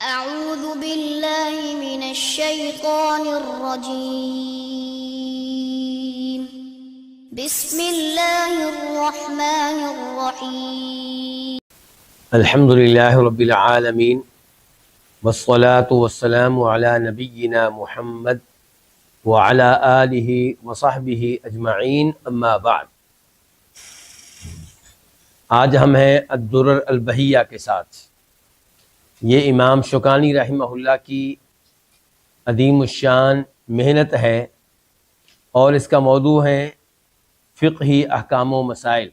أعوذ بالله من الشيطان الرجيم بسم الله الرحمن الرحيم الحمد للہ رب العالمین والصلاة والسلام علی نبینا محمد وعلی آلہ وصحبہ اجمعین اما بعد۔ آج ہم ہیں الدرر البہیہ کے ساتھ۔ یہ امام شوکانی رحمہ اللہ کی عظیم الشان محنت ہے اور اس کا موضوع ہے فقہی احکام و مسائل۔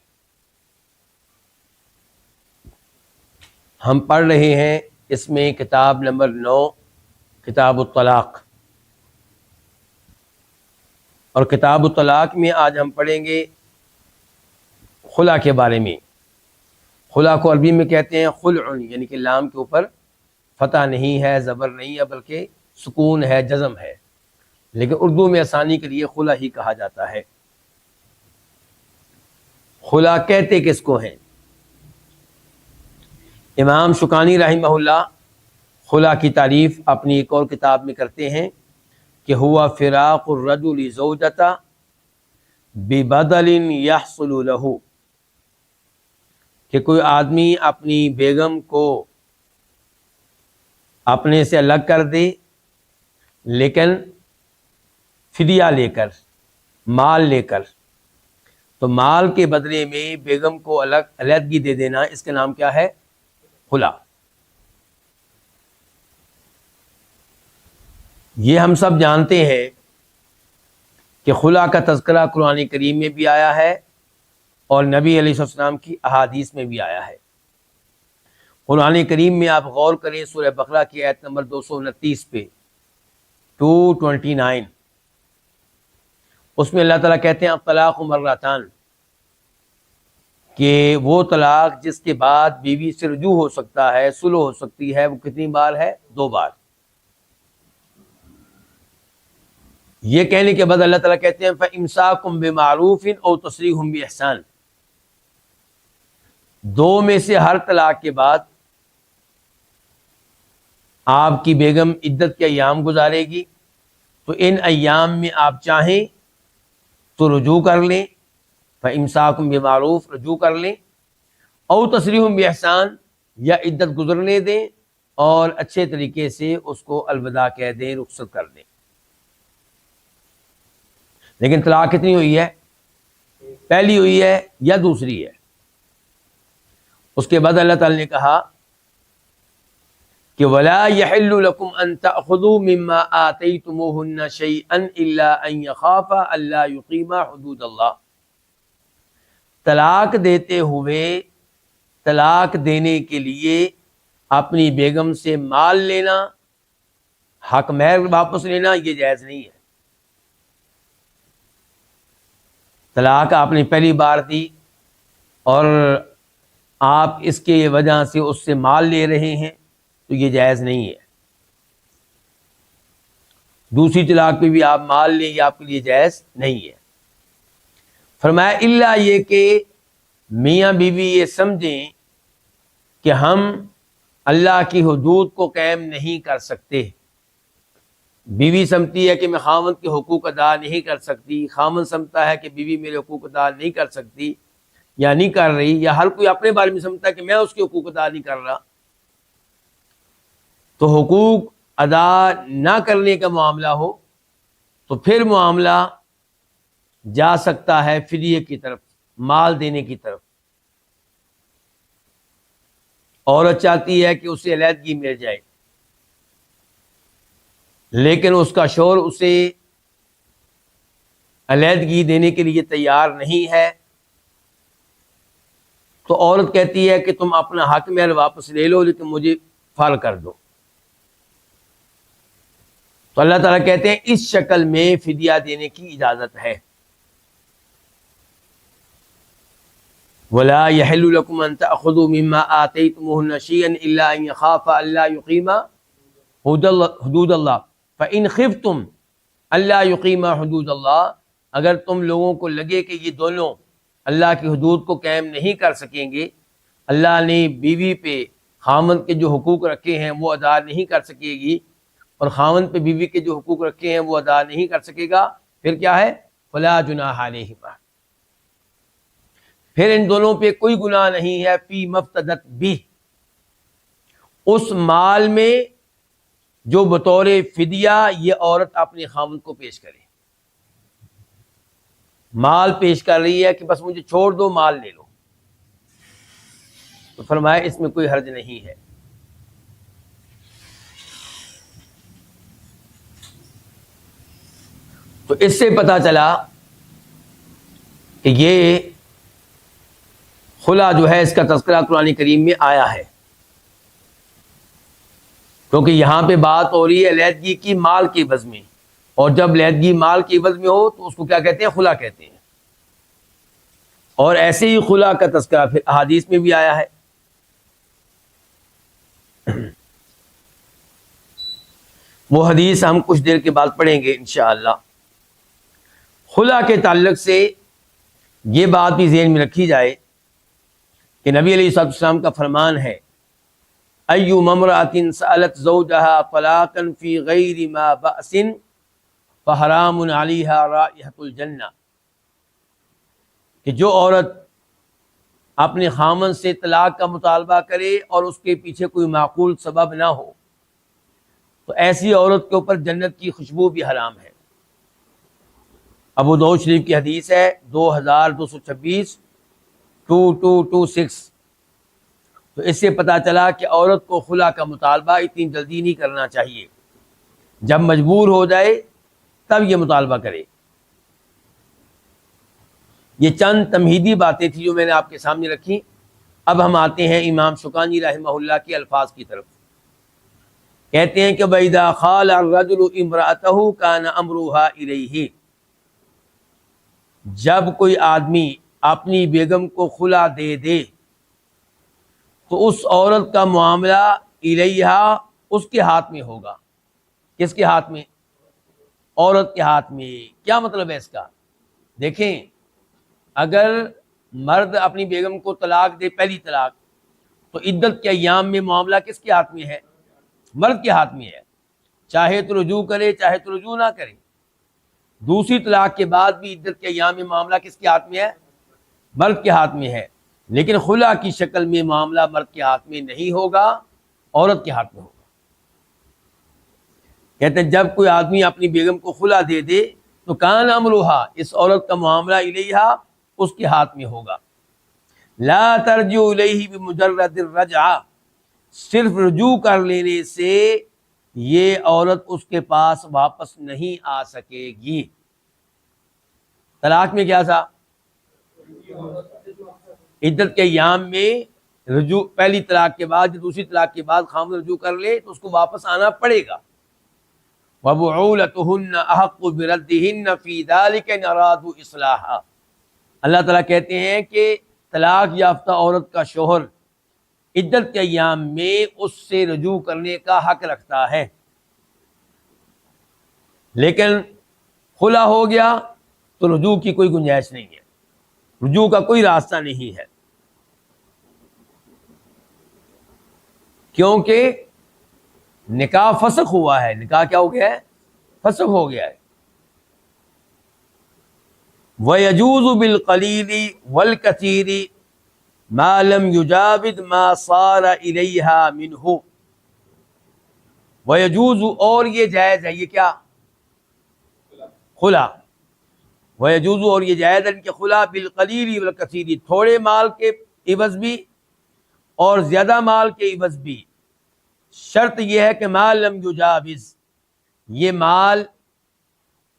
ہم پڑھ رہے ہیں اس میں کتاب نمبر 9 کتاب الطلاق، اور کتاب الطلاق میں آج ہم پڑھیں گے خلا کے بارے میں۔ خلا کو عربی میں کہتے ہیں خلع، یعنی کہ لام کے اوپر فتح نہیں ہے، زبر نہیں ہے، بلکہ سکون ہے، جزم ہے، لیکن اردو میں آسانی کے لیے خلا ہی کہا جاتا ہے۔ خلا کہتے کس کو ہیں؟ امام شوکانی رحمہ اللہ خلا کی تعریف اپنی ایک اور کتاب میں کرتے ہیں کہ ہوا فراق الرجل زوجتہ ببدل یحصل لہ، کہ کوئی آدمی اپنی بیگم کو اپنے سے الگ کر دے، لیکن فدیہ لے کر، مال لے کر، تو مال کے بدلے میں بیگم کو علیحدگی دے دینا، اس کا نام کیا ہے؟ خلا۔ یہ ہم سب جانتے ہیں کہ خلا کا تذکرہ قرآن کریم میں بھی آیا ہے اور نبی علیہ السلام کی احادیث میں بھی آیا ہے۔ قرآن کریم میں آپ غور کریں، سورہ بقرہ کی آیت نمبر 229 پہ 229، اس میں اللہ تعالیٰ کہتے ہیں الطلاق مرتان، کہ وہ طلاق جس کے بعد بیوی سے رجوع ہو سکتا ہے، صلح ہو سکتی ہے، وہ کتنی بار ہے؟ 2 بار۔ یہ کہنے کے بعد اللہ تعالیٰ کہتے ہیں فَإِمْسَاكُمْ بِمَعْرُوفٍ أَوْ تَسْرِيحٌ بِإِحْسَانٍ، 2 میں سے ہر طلاق کے بعد آپ کی بیگم عدت کے ایام گزارے گی، تو ان ایام میں آپ چاہیں تو رجوع کر لیں، فَإِمْسَاكُمْ بِمَعْرُوف، رجوع کر لیں، او تسریح بِإِحْسَان، یا عدت گزرنے دیں اور اچھے طریقے سے اس کو الوداع کہہ دیں، رخصت کر دیں۔ لیکن طلاق کتنی ہوئی ہے؟ پہلی ہوئی ہے یا دوسری ہے؟ اس کے بعد اللہ تعالی نے کہا کہ وَلَا يَحِلُّ لَكُمْ أَن تَأْخُذُوا مِمَّا آتَيْتُمُوهُنَّ شَيْئًا إِلَّا أَن يَخَافَا أَلَّا يُقِيمَا حُدُودَ اللَّهِ، طلاق دیتے ہوئے طلاق دینے کے لیے اپنی بیگم سے مال لینا، حق مہر واپس لینا، یہ جائز نہیں ہے۔ طلاق آپ نے پہلی بار دی اور آپ اس کے وجہ سے اس سے مال لے رہے ہیں، تو یہ جائز نہیں ہے۔ دوسری طلاق پہ بھی آپ مال لیں، یہ آپ کے لیے جائز نہیں ہے۔ فرمایا الا یہ کہ میاں بیوی یہ سمجھیں کہ ہم اللہ کی حدود کو قائم نہیں کر سکتے۔ بیوی سمجھتی ہے کہ میں خاوند کے حقوق ادا نہیں کر سکتی، خاوند سمجھتا ہے کہ بیوی میرے حقوق ادا نہیں کر سکتی یا نہیں کر رہی، یا ہر کوئی اپنے بارے میں سمجھتا ہے کہ میں اس کے حقوق ادا نہیں کر رہا، تو حقوق ادا نہ کرنے کا معاملہ ہو تو پھر معاملہ جا سکتا ہے فدیے کی طرف، مال دینے کی طرف۔ عورت چاہتی ہے کہ اسے علیحدگی مل جائے، لیکن اس کا شوہر اسے علیحدگی دینے کے لیے تیار نہیں ہے، تو عورت کہتی ہے کہ تم اپنا حق مہر واپس لے لو، لیکن مجھے فارغ کر دو۔ تو اللہ تعالیٰ کہتے ہیں اس شکل میں فدیہ دینے کی اجازت ہے۔ وَلَا يَحِلُّ لَكُمْ أَن تَأْخُذُوا مِمَّا آتَيْتُمُوهُنَّ شَيْئًا إِلَّا أَن يَخَافَا أَلَّا يُقِيمَا حُدُودَ اللَّهِ فَإِنْ خِفْتُمْ أَلَّا يُقِيمَا حُدُودَ اللَّهِ، اگر تم لوگوں کو لگے کہ یہ دونوں اللہ کی حدود کو قائم نہیں کر سکیں گے، اللہ نے بیوی پہ خاوند کے جو حقوق رکھے ہیں وہ ادا نہیں کر سکے گی اور خاوند پہ بیوی کے جو حقوق رکھے ہیں وہ ادا نہیں کر سکے گا، پھر کیا ہے؟ فلا جناح علیہما، پھر ان دونوں پہ کوئی گناہ نہیں ہے، فی مفتدت بھی، اس مال میں جو بطور فدیہ یہ عورت اپنے خاوند کو پیش کرے، مال پیش کر رہی ہے کہ بس مجھے چھوڑ دو، مال لے لو، تو فرمایا اس میں کوئی حرج نہیں ہے۔ تو اس سے پتہ چلا کہ یہ خلا جو ہے اس کا تذکرہ قرآن کریم میں آیا ہے، کیونکہ یہاں پہ بات ہو رہی ہے علیحدگی کی مال کے عوض میں، اور جب علیحدگی مال کے عوض میں ہو تو اس کو کیا کہتے ہیں؟ خلا کہتے ہیں۔ اور ایسے ہی خلا کا تذکرہ پھر احادیث میں بھی آیا ہے۔ وہ حدیث ہم کچھ دیر کے بعد پڑھیں گے انشاءاللہ۔ خلا کے تعلق سے یہ بات بھی ذہن میں رکھی جائے کہ نبی علیہ الصلوۃ والسلام کا فرمان ہے، ایما امرأۃ سألت زوجها طلاقا فی غیر ما بأس فحرام علیہا رائحۃ الجنہ، کہ جو عورت اپنے خامن سے طلاق کا مطالبہ کرے اور اس کے پیچھے کوئی معقول سبب نہ ہو تو ایسی عورت کے اوپر جنت کی خوشبو بھی حرام ہے۔ ابو داؤد شریف کی حدیث ہے 2226 2226۔ تو اس سے پتہ چلا کہ عورت کو خلا کا مطالبہ اتنی جلدی نہیں کرنا چاہیے، جب مجبور ہو جائے تب یہ مطالبہ کرے۔ یہ چند تمہیدی باتیں تھیں جو میں نے آپ کے سامنے رکھی۔ اب ہم آتے ہیں امام شوکانی رحمہ اللہ کے الفاظ کی طرف۔ کہتے ہیں کہ وَإِذَا خَالَ الرَّجُلُ امْرَأَتَهُ كَانَ أَمْرُهَا إِلَيْهِ، جب کوئی آدمی اپنی بیگم کو خلا دے دے تو اس عورت کا معاملہ الیہا، اس کے ہاتھ میں ہوگا۔ کس کے ہاتھ میں؟ عورت کے ہاتھ میں۔ کیا مطلب ہے اس کا؟ دیکھیں، اگر مرد اپنی بیگم کو طلاق دے، پہلی طلاق، تو عدت کے ایام میں معاملہ کس کے ہاتھ میں ہے؟ مرد کے ہاتھ میں ہے، چاہے تو رجوع کرے چاہے تو رجوع نہ کرے۔ دوسری طلاق کے بعد بھی عدت کے ایام میں معاملہ کس کے ہاتھ میں ہے؟ مرد کے ہاتھ میں ہے۔ لیکن خلا کی شکل میں معاملہ مرد کے ہاتھ میں نہیں ہوگا، عورت کے ہاتھ میں ہوگا۔ کہتے ہیں جب کوئی آدمی اپنی بیگم کو خلا دے دے تو کان امرها، اس عورت کا معاملہ الیہا، اس کے ہاتھ میں ہوگا۔ لا ترجع الیہ بمجرد الرجعہ، صرف رجوع کر لینے سے یہ عورت اس کے پاس واپس نہیں آ سکے گی۔ طلاق میں کیا تھا؟ عدت کے ایام میں رجوع، پہلی طلاق کے بعد یا دوسری طلاق کے بعد خاوند رجوع کر لے تو اس کو واپس آنا پڑے گا۔ وَبُعُولَتُهُنَّ أَحَقُّ بِرَدِّهِنَّ فِي ذَلِكَ إِنْ أَرَادُوا إِصْلَاحًا، اللہ تعالیٰ کہتے ہیں کہ طلاق یافتہ عورت کا شوہر عدت کے ایام میں اس سے رجوع کرنے کا حق رکھتا ہے، لیکن خلا ہو گیا تو رجوع کی کوئی گنجائش نہیں ہے، رجوع کا کوئی راستہ نہیں ہے، کیونکہ نکاح فسخ ہوا ہے۔ نکاح کیا ہو گیا ہے؟ فسخ ہو گیا ہے۔ وَيَجُوزُ بِالْقَلِيلِ وَالْكَثِيرِ مَا لَمْ يُجَاوِزْ مَا صَارَ إِلَيْهَا مِنْهُ، وَيَجُوزُ، اور یہ جائز ہے، یہ کیا؟ خلا۔ وَيَجُوزُ، اور یہ جائز ہے کہ خلا بالقلیل والکثیر، تھوڑے مال کے عوض بھی اور زیادہ مال کے عوض بھی، شرط یہ ہے کہ ما لم یجاوز، یہ مال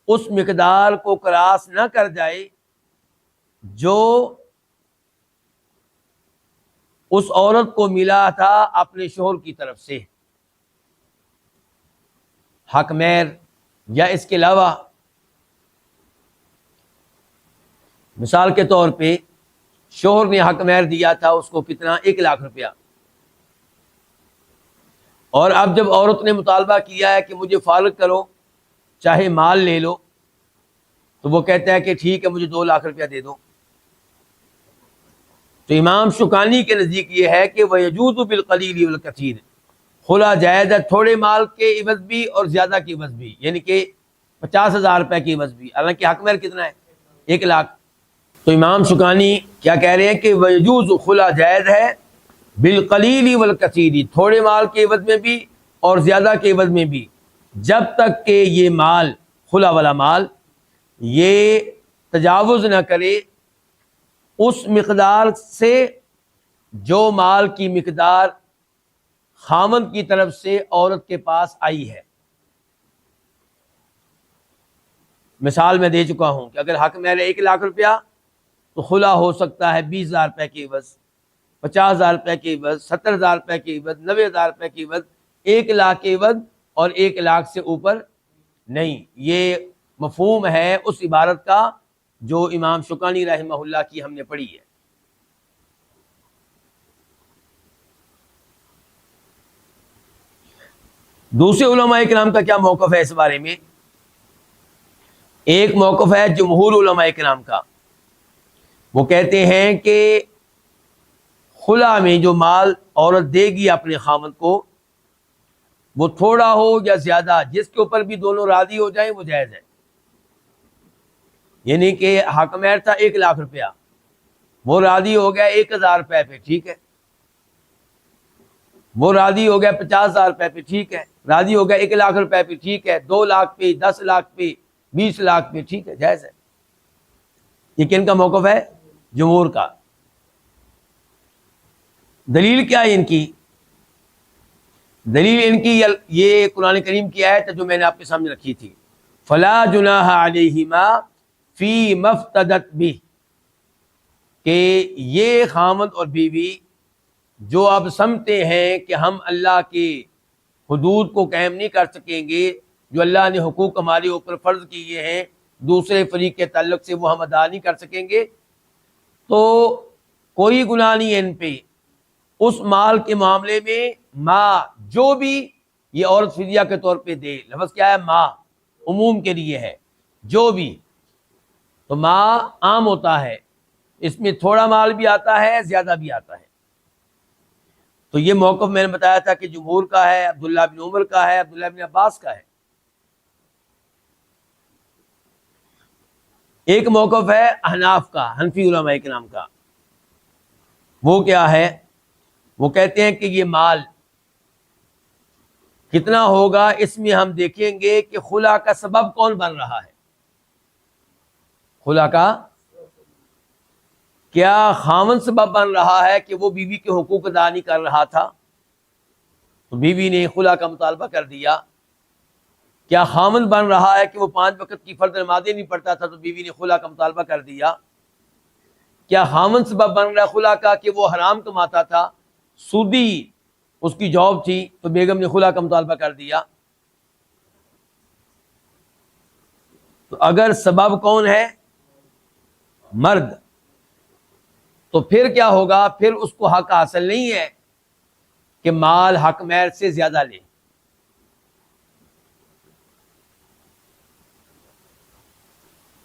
اس مقدار کو کراس نہ کر جائے جو اس عورت کو ملا تھا اپنے شوہر کی طرف سے، حق مہر یا اس کے علاوہ۔ مثال کے طور پہ شوہر نے حق مہر دیا تھا اس کو کتنا؟ 1 لاکھ روپیہ، اور اب جب عورت نے مطالبہ کیا ہے کہ مجھے فارغ کرو، چاہے مال لے لو، تو وہ کہتا ہے کہ ٹھیک ہے مجھے 2 لاکھ روپیہ دے دو۔ تو امام شوکانی کے نزدیک یہ ہے کہ وَيَجُوزُ بِالْقَلِيلِ وَالْكَثِيرِ، خلا جائز ہے تھوڑے مال کے عوض بھی اور زیادہ کے عوض بھی، یعنی کہ 50,000 روپے کے عوض بھی، حالانکہ حق مہر کتنا ہے 1 لاکھ۔ تو امام شوکانی کیا کہہ رہے ہیں کہ وَيَجُوزُ، خلا جائز ہے، بالقلیل والکثیر، تھوڑے مال کے عوض میں بھی اور زیادہ کے عوض میں بھی، جب تک کہ یہ مال، خلا والا مال، یہ تجاوز نہ کرے اس مقدار سے جو مال کی مقدار خامند کی طرف سے عورت کے پاس آئی ہے۔ مثال میں دے چکا ہوں کہ اگر حق مہر 1 لاکھ روپیہ تو خلا ہو سکتا ہے 20,000 روپے کے عوض، 50,000 روپے کے عوض، 70,000 روپے کے عوض، 90,000 روپے کے عوض، 1 لاکھ کے عوض، اور 1 لاکھ سے اوپر نہیں۔ یہ مفہوم ہے اس عبارت کا جو امام شوکانی رحمہ اللہ کی ہم نے پڑھی ہے۔ دوسرے علماء کرام کا کیا موقف ہے اس بارے میں؟ ایک موقف ہے جمہور علماء کرام کا، وہ کہتے ہیں کہ خلا میں جو مال عورت دے گی اپنے خامند کو، وہ تھوڑا ہو یا زیادہ، جس کے اوپر بھی دونوں راضی ہو جائیں وہ جائز ہے۔ یعنی کہ حق مہر تھا 1 لاکھ روپیہ، وہ راضی ہو گیا 1,000 روپے پہ، ٹھیک ہے، وہ راضی ہو گیا 50,000 روپے پہ، ٹھیک ہے، راضی ہو گیا 1 لاکھ روپے پہ، ٹھیک ہے، 2 لاکھ پہ، 10 لاکھ پہ، 20 لاکھ پہ، ٹھیک ہے، جائز ہے۔ یہ کن کا موقف ہے؟ جمہور کا۔ دلیل کیا ہے ان کی؟ دلیل ان کی یہ قرآن کریم کی آیت ہے جو میں نے آپ کے سامنے رکھی تھی، فلا جناح علیہما فی مفتدت بہ، کہ یہ خامد اور بیوی جو اب سمجھتے ہیں کہ ہم اللہ کے حدود کو قائم نہیں کر سکیں گے، جو اللہ نے حقوق ہمارے اوپر فرض کیے ہیں دوسرے فریق کے تعلق سے وہ ہم ادا نہیں کر سکیں گے، تو کوئی گناہ نہیں ہے ان پہ اس مال کے معاملے میں، ماں جو بھی یہ عورت فدیہ کے طور پہ دے، لفظ کیا ہے؟ ماں، عموم کے لیے ہے، جو بھی، تو ماں عام ہوتا ہے، اس میں تھوڑا مال بھی آتا ہے، زیادہ بھی آتا ہے۔ تو یہ موقف میں نے بتایا تھا کہ جمہور کا ہے، عبداللہ بن عمر کا ہے، عبداللہ بن عباس کا ہے۔ ایک موقف ہے احناف کا، حنفی علماء کرام کا، وہ کیا ہے؟ وہ کہتے ہیں کہ یہ مال کتنا ہوگا اس میں ہم دیکھیں گے کہ خلا کا سبب کون بن رہا ہے۔ خلا کا کیا خامن سبب بن رہا ہے کہ وہ بیوی کے حقوق ادا نہیں کر رہا تھا تو بیوی نے خلا کا مطالبہ کر دیا؟ کیا خامن بن رہا ہے کہ وہ 5 وقت کی فرض نمازیں نہیں پڑھتا تھا تو بیوی نے خلا کا مطالبہ کر دیا؟ کیا خامن سبب بن رہا ہے خلا کا کہ وہ حرام کماتا تھا، سودی اس کی جاب تھی تو بیگم نے خلا کا مطالبہ کر دیا؟ تو اگر سبب کون ہے؟ مرد، تو پھر کیا ہوگا؟ پھر اس کو حق حاصل نہیں ہے کہ مال حق مہر سے زیادہ لے۔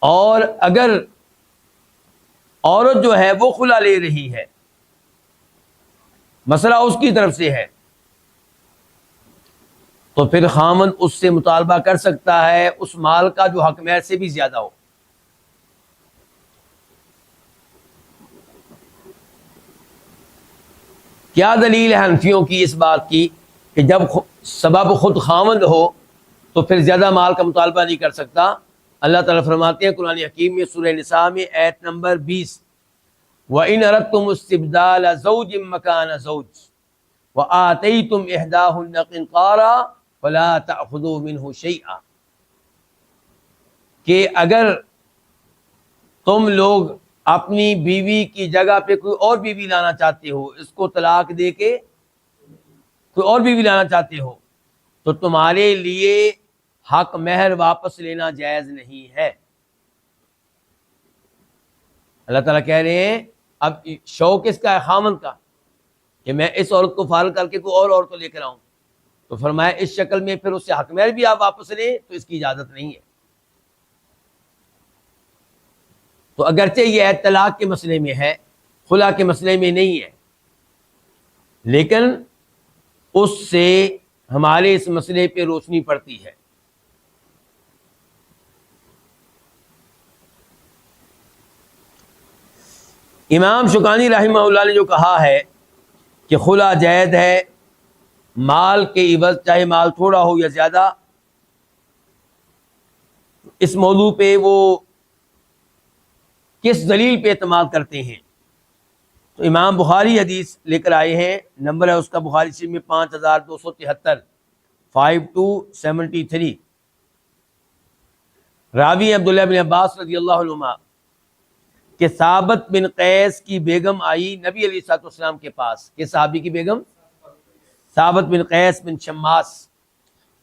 اور اگر عورت جو ہے وہ خلا لے رہی ہے، مسئلہ اس کی طرف سے ہے، تو پھر خامن اس سے مطالبہ کر سکتا ہے اس مال کا جو حق مہر سے بھی زیادہ ہو۔ کیا دلیل ہے حنفیوں کی اس بات کی کہ جب سبب خود خامند ہو تو پھر زیادہ مال کا مطالبہ نہیں کر سکتا؟ اللہ تعالیٰ فرماتے ہیں قرآن حکیم میں سورہ نساء میں آیت نمبر 20، وَإِنْ أَرَدْتُمُ اسْتِبْدَالَ زَوْجٍ مَّكَانَ زَوْجٍ وَآتَيْتُمْ إِحْدَاهُنَّ قِنْطَارًا فَلَا تَأْخُذُوا مِنْهُ شَيْئًا، کہ اگر تم لوگ اپنی بیوی کی جگہ پہ کوئی اور بیوی لانا چاہتے ہو، اس کو طلاق دے کے کوئی اور بیوی لانا چاہتے ہو، تو تمہارے لیے حق مہر واپس لینا جائز نہیں ہے۔ اللہ تعالیٰ کہہ رہے ہیں اب شوق اس کا ہے خامن کا کہ میں اس عورت کو فارغ کر کے کوئی اور عورت کو لے کر آؤں، تو فرمایا اس شکل میں پھر اس سے حق مہر بھی آپ واپس لیں تو اس کی اجازت نہیں ہے۔ تو اگرچہ یہ طلاق کے مسئلے میں ہے خلا کے مسئلے میں نہیں ہے، لیکن اس سے ہمارے اس مسئلے پہ روشنی پڑتی ہے۔ امام شوکانی رحمہ اللہ نے جو کہا ہے کہ خلا جائز ہے مال کے عوض، چاہے مال تھوڑا ہو یا زیادہ، اس موضوع پہ وہ کس دلیل پہ اعتماد کرتے ہیں؟ تو امام بخاری حدیث لے کر آئے ہیں، نمبر ہے اس کا بخاری شریف میں 5273، 5273۔ راوی عبداللہ بن عباس رضی اللہ عنہما کہ ثابت بن قیس کی بیگم آئی نبی علیہ الصلوۃ والسلام کے پاس۔ کہ صحابی کی بیگم ثابت بن قیس بن شماس،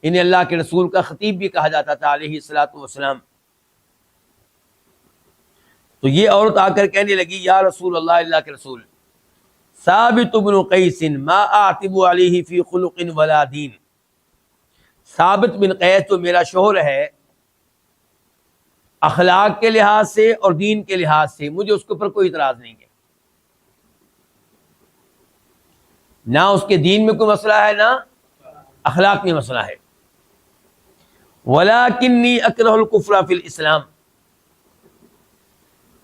انہیں اللہ کے رسول کا خطیب بھی کہا جاتا تھا علیہ الصلوۃ والسلام۔ تو یہ عورت آ کر کہنے لگی، یا رسول اللہ، اللہ کے رسول، ثابت بن قیس ما اعتب علیہ فی خلق ولا دین، ثابت بن قیس جو میرا شوہر ہے، اخلاق کے لحاظ سے اور دین کے لحاظ سے مجھے اس کے اوپر کوئی اعتراض نہیں ہے، نہ اس کے دین میں کوئی مسئلہ ہے، نہ اخلاق میں مسئلہ ہے۔ وَلَكِنِّي أَكْرَهُ الْكُفْرَ فِي الْإِسْلَامِ،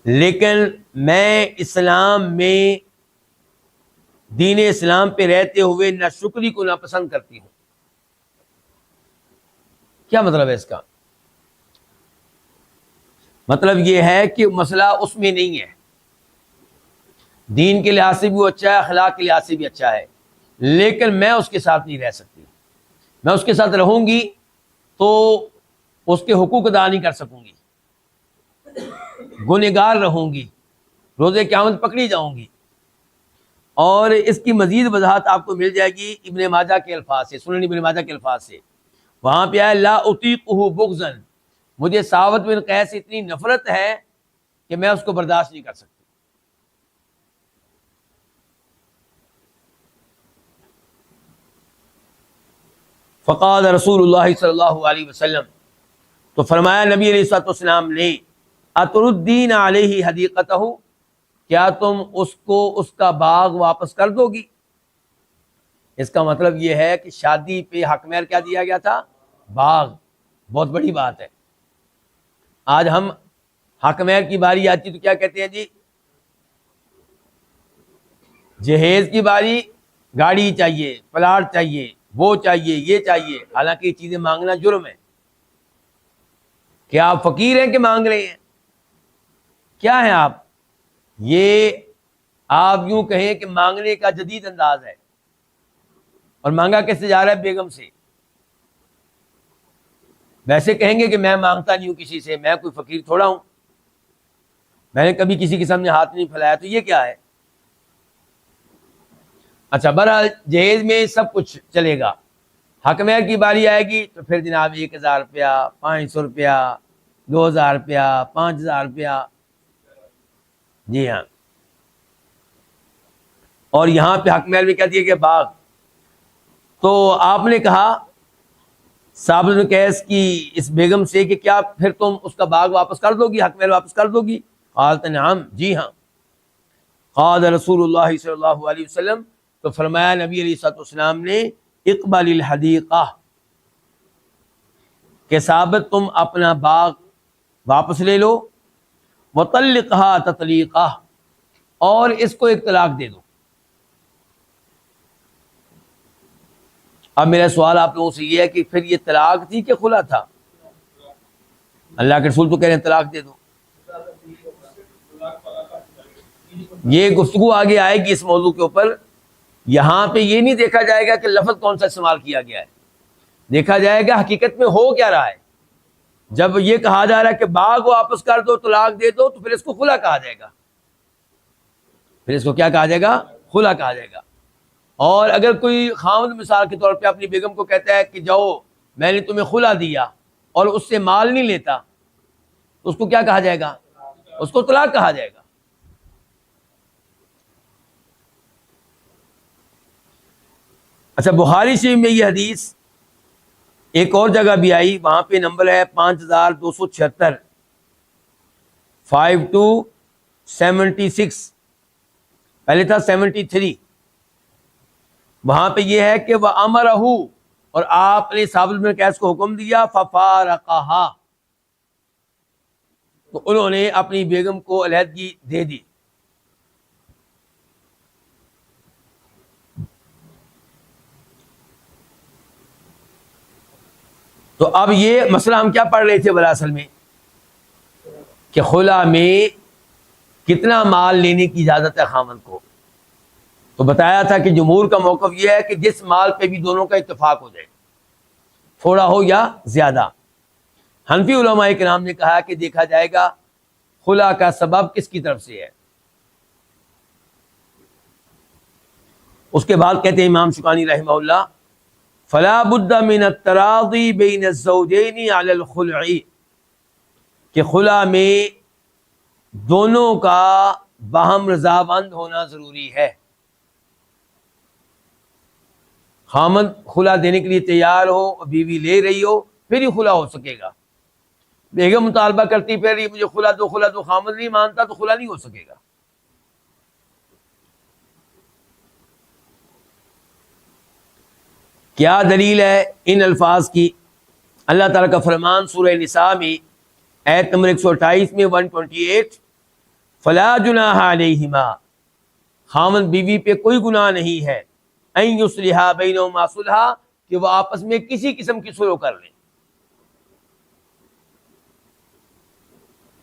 لیکن میں اسلام میں، دین اسلام پہ رہتے ہوئے ناشکری کو ناپسند کرتی ہوں۔ کیا مطلب ہے اس کا؟ مطلب یہ ہے کہ مسئلہ اس میں نہیں ہے، دین کے لحاظ سے بھی وہ اچھا ہے، اخلاق کے لحاظ سے بھی اچھا ہے، لیکن میں اس کے ساتھ نہیں رہ سکتی۔ میں اس کے ساتھ رہوں گی تو اس کے حقوق ادا نہیں کر سکوں گی، گنہگار رہوں گی، روز قیامت پکڑی جاؤں گی۔ اور اس کی مزید وضاحت آپ کو مل جائے گی ابن ماجہ کے الفاظ سے، سنن ابن ماجہ کے الفاظ سے۔ وہاں پہ آیا لا اطیقہ بغضا، مجھے ثابت بن قیس سے اتنی نفرت ہے کہ میں اس کو برداشت نہیں کر سکتی۔ فقال رسول اللہ صلی اللہ علیہ وسلم، تو فرمایا نبی علیہ الصلوۃ والسلام نے، اتردین علیہ حدیقتہ، کیا تم اس کو اس کا باغ واپس کر دو گی؟ اس کا مطلب یہ ہے کہ شادی پہ حق مہر کیا دیا گیا تھا؟ باغ۔ بہت بڑی بات ہے۔ آج ہم حق مہر کی باری آتی تو کیا کہتے ہیں؟ جی جہیز کی باری، گاڑی چاہیے، پلاٹ چاہیے، وہ چاہیے، یہ چاہیے، حالانکہ یہ چیزیں مانگنا جرم ہے۔ کیا آپ فقیر ہیں کہ مانگ رہے ہیں؟ کیا ہیں آپ؟ یہ آپ یوں کہیں کہ مانگنے کا جدید انداز ہے۔ اور مانگا کس سے جا رہا ہے؟ بیگم سے۔ ویسے کہیں گے کہ میں مانگتا نہیں ہوں کسی سے، میں کوئی فقیر تھوڑا ہوں، میں نے کبھی کسی کے سامنے ہاتھ نہیں پھیلایا، تو یہ کیا ہے؟ اچھا، بہرحال جہیز میں سب کچھ چلے گا، حق مہر کی باری آئے گی تو پھر جناب 1000 روپیہ، 500 روپیہ، 2000 روپیہ، 5000 روپیہ۔ جی ہاں، اور یہاں پہ حق مہر میں کیا دیا گیا؟ باغ۔ تو آپ نے کہا ثابت بن قیس کی اس بیگم سے کہ کیا پھر تم اس کا باغ واپس کر دو گی، حق مہر واپس کر دو گی؟ قالت نعم، جی ہاں۔ قال رسول اللہ صلی اللہ علیہ وسلم، تو فرمایا نبی علیہ الصلوۃ والسلام نے، اقبل الحدیقہ، کہ ثابت تم اپنا باغ واپس لے لو، وطلقھا تطلیقہ، اور اس کو ایک طلاق دے دو۔ اب میرا سوال آپ لوگوں سے یہ ہے کہ پھر یہ طلاق تھی کہ خلا تھا؟ اللہ کے رسول تو کہہ رہے ہیں طلاق دے دو۔ یہ گفتگو آگے آئے گی اس موضوع کے اوپر۔ یہاں پہ یہ نہیں دیکھا جائے گا کہ لفظ کون سا استعمال کیا گیا ہے، دیکھا جائے گا حقیقت میں ہو کیا رہا ہے۔ جب یہ کہا جا رہا ہے کہ باغ واپس کر دو، طلاق دے دو، تو پھر اس کو خلا کہا جائے گا، پھر اس کو کیا کہا جائے گا؟ خلا کہا جائے گا۔ اور اگر کوئی خاوند مثال کے طور پہ اپنی بیگم کو کہتا ہے کہ جاؤ میں نے تمہیں خلا دیا، اور اس سے مال نہیں لیتا، تو اس کو کیا کہا جائے گا؟ اس کو طلاق کہا جائے گا۔ اچھا، بخاری شریف میں یہ حدیث ایک اور جگہ بھی آئی، وہاں پہ نمبر ہے 5276، 5276۔ پہلے تھا 73. وہاں پہ یہ ہے کہ وَأَمَرَهُ، اور آپ نے ثابت بن قیس کو حکم دیا، فَفَارَقَهَا، تو انہوں نے اپنی بیگم کو علیحدگی دے دی. تو اب یہ مسئلہ ہم کیا پڑھ رہے تھے بلا اصل میں، کہ خلا میں کتنا مال لینے کی اجازت ہے خاوند کو. تو بتایا تھا کہ جمہور کا موقف یہ ہے کہ جس مال پہ بھی دونوں کا اتفاق ہو جائے، تھوڑا ہو یا زیادہ. حنفی علماء کرام نے کہا کہ دیکھا جائے گا خلا کا سبب کس کی طرف سے ہے. اس کے بعد کہتے ہیں امام شوکانی رحمہ اللہ، فلا بد من التراضی بین الزوجین علی الخلع، کہ خلا میں دونوں کا باہم رضامند ہونا ضروری ہے. خامد خلا دینے کے لیے تیار ہو اور بیوی لے رہی ہو، پھر ہی خلا ہو سکے گا. بیگم مطالبہ کرتی پھر رہی مجھے خلا دو، خامد نہیں مانتا تو خلا نہیں ہو سکے گا. کیا دلیل ہے ان الفاظ کی؟ اللہ تعالیٰ کا فرمان سورہ نساء میں آیت نمبر 128 میں 128، فلا جناح علیہما، خامد بیوی پہ کوئی گناہ نہیں ہے، ان یصلحا بینہما صلحا، کہ وہ آپس میں کسی قسم کی صلح کر لیں.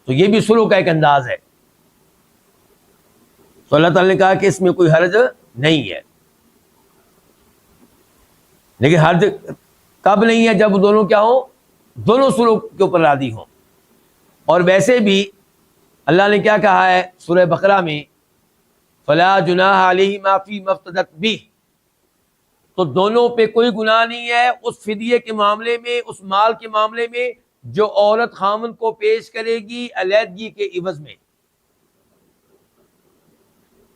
تو یہ بھی صلح کا ایک انداز ہے. تو اللہ تعالیٰ نے کہا کہ اس میں کوئی حرج نہیں ہے. لیکن حرج کب نہیں ہے؟ جب دونوں کیا ہوں، دونوں صلح کے اوپر راضی ہوں. اور ویسے بھی اللہ نے کیا کہا ہے سورہ بقرہ میں، فلا جناح علیہما فیما افتدت بہ، تو دونوں پہ کوئی گناہ نہیں ہے اس فدیے کے معاملے میں، اس مال کے معاملے میں جو عورت خامن کو پیش کرے گی علیحدگی کے عوض میں.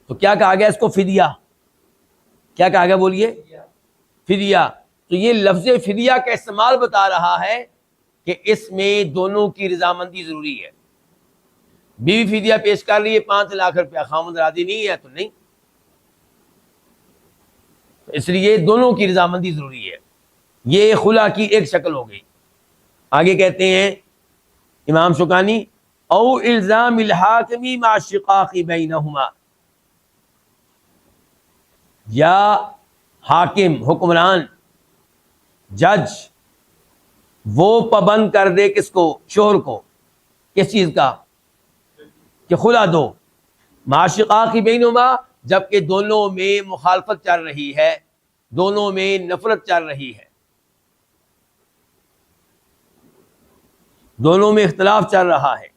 تو کیا کہا گیا اس کو؟ فدیہ. کیا کہا گیا بولیے؟ فدیہ. تو یہ لفظ فدیہ کا استعمال بتا رہا ہے کہ اس میں دونوں کی رضامندی ضروری ہے. بیوی فدیہ پیش کر رہی ہے 5 لاکھ روپیہ، خامد راضی نہیں ہے تو نہیں. اس لیے دونوں کی رضامندی ضروری ہے. یہ خلا کی ایک شکل ہو گئی. آگے کہتے ہیں امام شوکانی، او الزام الحاکم مع الشقاق بینہما، یا حاکم، حکمران، جج، وہ پابند کر دے کس کو؟ شوہر کو. کس چیز کا؟ کہ خلا دو. مع الشقاق بینہما، جبکہ دونوں میں مخالفت چل رہی ہے، دونوں میں نفرت چل رہی ہے، دونوں میں اختلاف چل رہا ہے.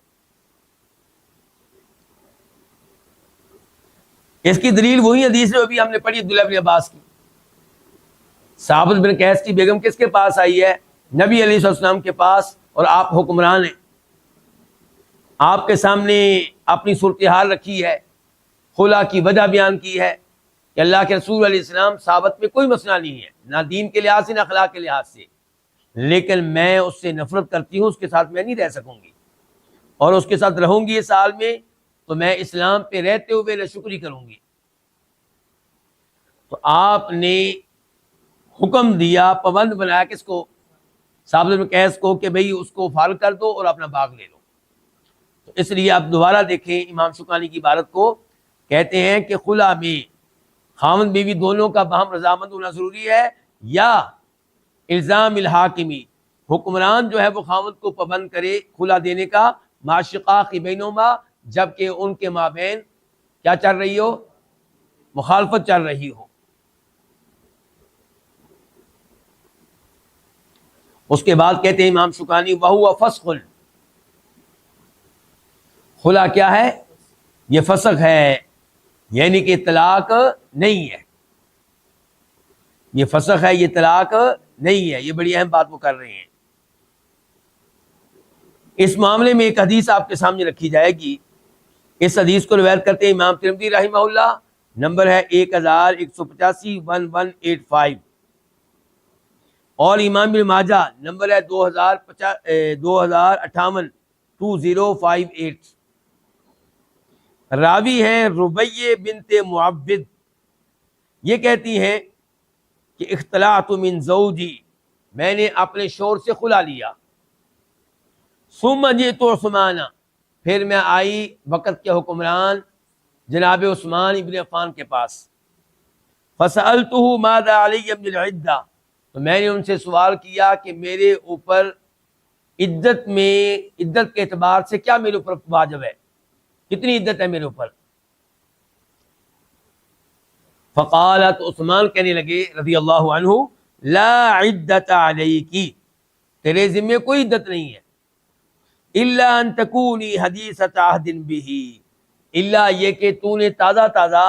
اس کی دلیل وہی حدیث ہے ابھی ہم نے پڑھی عبداللہ بن عباس کی. ثابت بن قیس کی بیگم کس کے پاس آئی ہے؟ نبی علیہ السلام کے پاس، اور آپ حکمران ہیں. آپ کے سامنے اپنی صورتحال رکھی ہے، خلا کی وجہ بیان کی ہے کہ اللہ کے رسول علیہ السلام ثابت میں کوئی مسئلہ نہیں ہے، نہ دین کے لحاظ سے نہ اخلاق کے لحاظ سے، لیکن میں اس سے نفرت کرتی ہوں، اس کے ساتھ میں نہیں رہ سکوں گی، اور اس کے ساتھ رہوں گی اس سال میں تو میں اسلام پہ رہتے ہوئے ناشکری کروں گی. تو آپ نے حکم دیا، پابند بنایا کس کو؟ ثابت بن قیس کو، کہ بھئی اس کو فارغ کر دو اور اپنا باغ لے لو. تو اس لیے آپ دوبارہ دیکھیں امام شوکانی کی عبارت کو، کہتے ہیں کہ خلا میں خاوند بیوی دونوں کا باہم رضامند ہونا ضروری ہے، یا الزام الحاکمی، حکمران جو ہے وہ خاوند کو پابند کرے خلا دینے کا، مع الشقاق بینہما، جبکہ ان کے مابین کیا چل رہی ہو؟ مخالفت چل رہی ہو. اس کے بعد کہتے ہیں امام شوکانی، وَهُوَ فَسْخٌ، خلا کیا ہے؟ یہ فسخ ہے، یعنی کہ طلاق نہیں ہے. یہ فسخ ہے، یہ طلاق نہیں ہے. یہ بڑی اہم بات وہ کر رہے ہیں. اس معاملے میں ایک حدیث آپ کے سامنے رکھی جائے گی. اس حدیث کو روایت کرتے ہیں امام ترمذی رحمہ اللہ، نمبر ہے 1185 1185، اور امام ابن ماجہ نمبر ہے 2058 2058. راوی ہیں ربیہ بنت معبد، یہ کہتی ہیں کہ اختلعت من زوجی، میں نے اپنے شوہر سے خلا لیا، ثم جئت عثمان، پھر میں آئی وقت کے حکمران جناب عثمان ابن عفان کے پاس، فسألتہ ماذا علی من العدہ، تو میں نے ان سے سوال کیا کہ میرے اوپر عدت کے اعتبار سے کیا میرے اوپر واجب ہے، کتنی عدت ہے میرے اوپر؟ فقالت، عثمان کہنے لگے رضی اللہ عنہ، لا عدت علیکی، تیرے ذمے کوئی عدت نہیں ہے، الا ان تکونی حدیثۃ عہد بہ، الا یہ کہ تو نے تازہ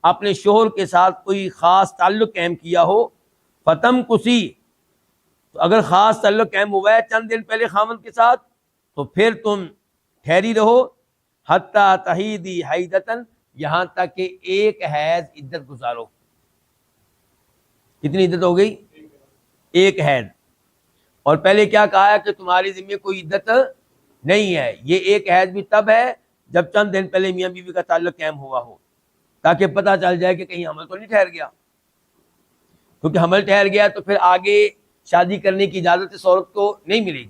اپنے شوہر کے ساتھ کوئی خاص تعلق قائم کیا ہو، فتم کسی، تو اگر خاص تعلق قائم ہوا ہے چند دن پہلے خامد کے ساتھ، تو پھر تم ٹھہری رہو، حتی تحیدی حیدتن، یہاں تک کہ ایک حیض عدت گزارو۔ کتنی عدت ہو گئی؟ ایک حیض۔ اور پہلے کیا کہا ہے کہ تمہاری ذمہ کوئی عدت نہیں ہے، یہ ایک حیض بھی تب ہے جب چند دن پہلے میاں بیوی کا تعلق قائم ہوا ہو، تاکہ پتہ چل جائے کہ کہیں حمل تو نہیں ٹھہر گیا، کیونکہ حمل ٹھہر گیا تو پھر آگے شادی کرنے کی اجازت اس عورت کو نہیں ملے گی۔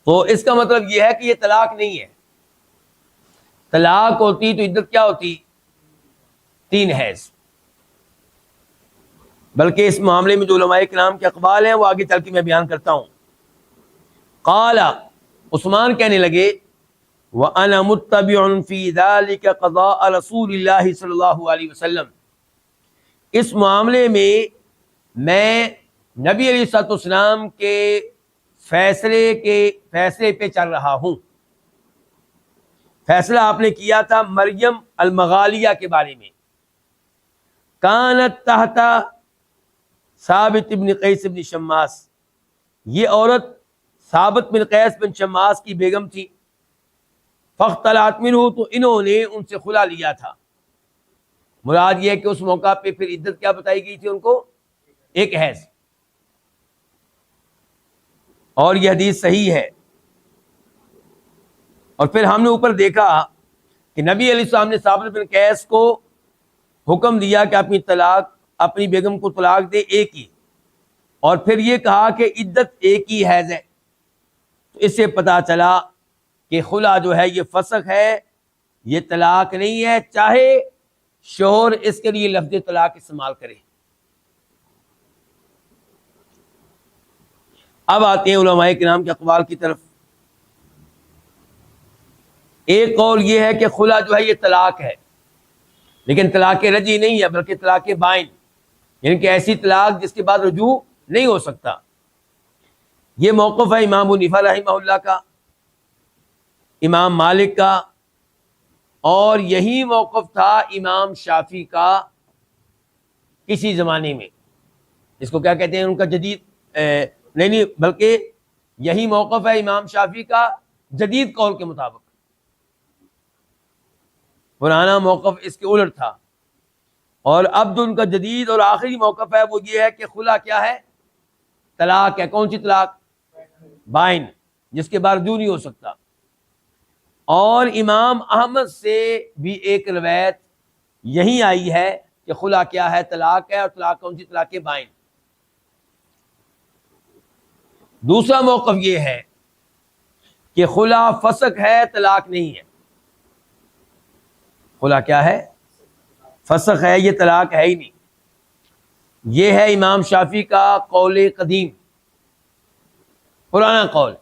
تو اس کا مطلب یہ ہے کہ یہ طلاق نہیں ہے، طلاق ہوتی تو عدت کیا ہوتی؟ 3 حیض۔ بلکہ اس معاملے میں جو علماء کرام کے اقوال ہیں وہ آگے چل کے میں بیان کرتا ہوں۔ قال، عثمان کہنے لگے، وَأَنَا مُتَّبِعٌ فِي ذَلِكَ قَضَاءَ رسول اللہ صلی اللہ علیہ وسلم، اس معاملے میں میں نبی علیہ الصلوۃ والسلام کے فیصلے پہ چل رہا ہوں۔ فیصلہ آپ نے کیا تھا مریم المغالیہ کے بارے میں، کانت تحت ثابت بن قیس بن شماس، یہ عورت ثابت بن قیس بن شماس کی بیگم تھی، فاختلعت منہ، تو انہوں نے ان سے خلا لیا تھا۔ مراد یہ ہے کہ اس موقع پہ پھر عدت کیا بتائی گئی تھی ان کو؟ ایک حیض۔ اور یہ حدیث صحیح ہے۔ اور پھر ہم نے اوپر دیکھا کہ نبی علیہ السلام نے ثابت بن قیس کو حکم دیا کہ اپنی بیگم کو طلاق دے ایک ہی، اور پھر یہ کہا کہ عدت ایک ہی حیض ہے۔ تو اس سے پتہ چلا کہ خلا جو ہے یہ فسخ ہے، یہ طلاق نہیں ہے، چاہے شوہر اس کے لیے لفظ طلاق استعمال کرے۔ اب آتے ہیں علماء کرام کے اقوال کی طرف۔ ایک قول یہ ہے کہ خلا جو ہے یہ طلاق ہے، لیکن طلاق رجعی نہیں ہے بلکہ طلاق بائن، یعنی کہ ایسی طلاق جس کے بعد رجوع نہیں ہو سکتا۔ یہ موقف ہے امام ابو حنیفہ رحمہ اللہ کا، امام مالک کا، اور یہی موقف تھا امام شافعی کا کسی زمانے میں۔ اس کو کیا کہتے ہیں ان کا جدید نہیں بلکہ یہی موقف ہے امام شافعی کا جدید قول کے مطابق۔ پرانا موقف اس کے الٹ تھا، اور اب جو ان کا جدید اور آخری موقف ہے وہ یہ ہے کہ خلا کیا ہے؟ طلاق ہے۔ کون سی طلاق؟ بائن، جس کے بعد رجوع نہیں ہو سکتا۔ اور امام احمد سے بھی ایک روایت یہی آئی ہے کہ خلا کیا ہے؟ طلاق ہے، اور طلاق کون سی؟ طلاق بائن۔ دوسرا موقف یہ ہے کہ خلا فسخ ہے، طلاق نہیں ہے۔ خلا کیا ہے؟ فسخ ہے، یہ طلاق ہے ہی نہیں۔ یہ ہے امام شافعی کا قول قدیم، پرانا قول۔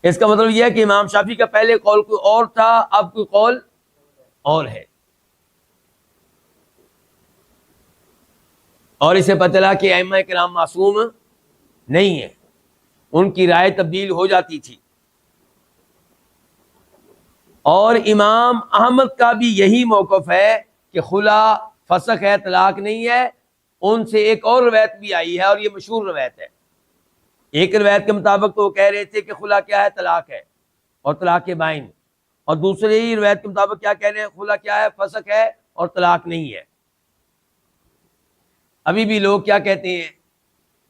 اس کا مطلب یہ ہے کہ امام شافعی کا پہلے قول کوئی اور تھا، اب کوئی قول اور ہے۔ اور اسے پتہ چلا کہ ائمہ کرام معصوم نہیں ہیں، ان کی رائے تبدیل ہو جاتی تھی۔ اور امام احمد کا بھی یہی موقف ہے کہ خلا فسخ ہے، طلاق نہیں ہے۔ ان سے ایک اور روایت بھی آئی ہے، اور یہ مشہور روایت ہے۔ ایک روایت کے مطابق تو وہ کہہ رہے تھے کہ خلا کیا ہے؟ طلاق ہے، اور طلاق بائن۔ اور دوسری ہی روایت کے مطابق کیا کہہ رہے ہیں؟ خلا کیا ہے؟ فسخ ہے، اور طلاق نہیں ہے۔ ابھی بھی لوگ کیا کہتے ہیں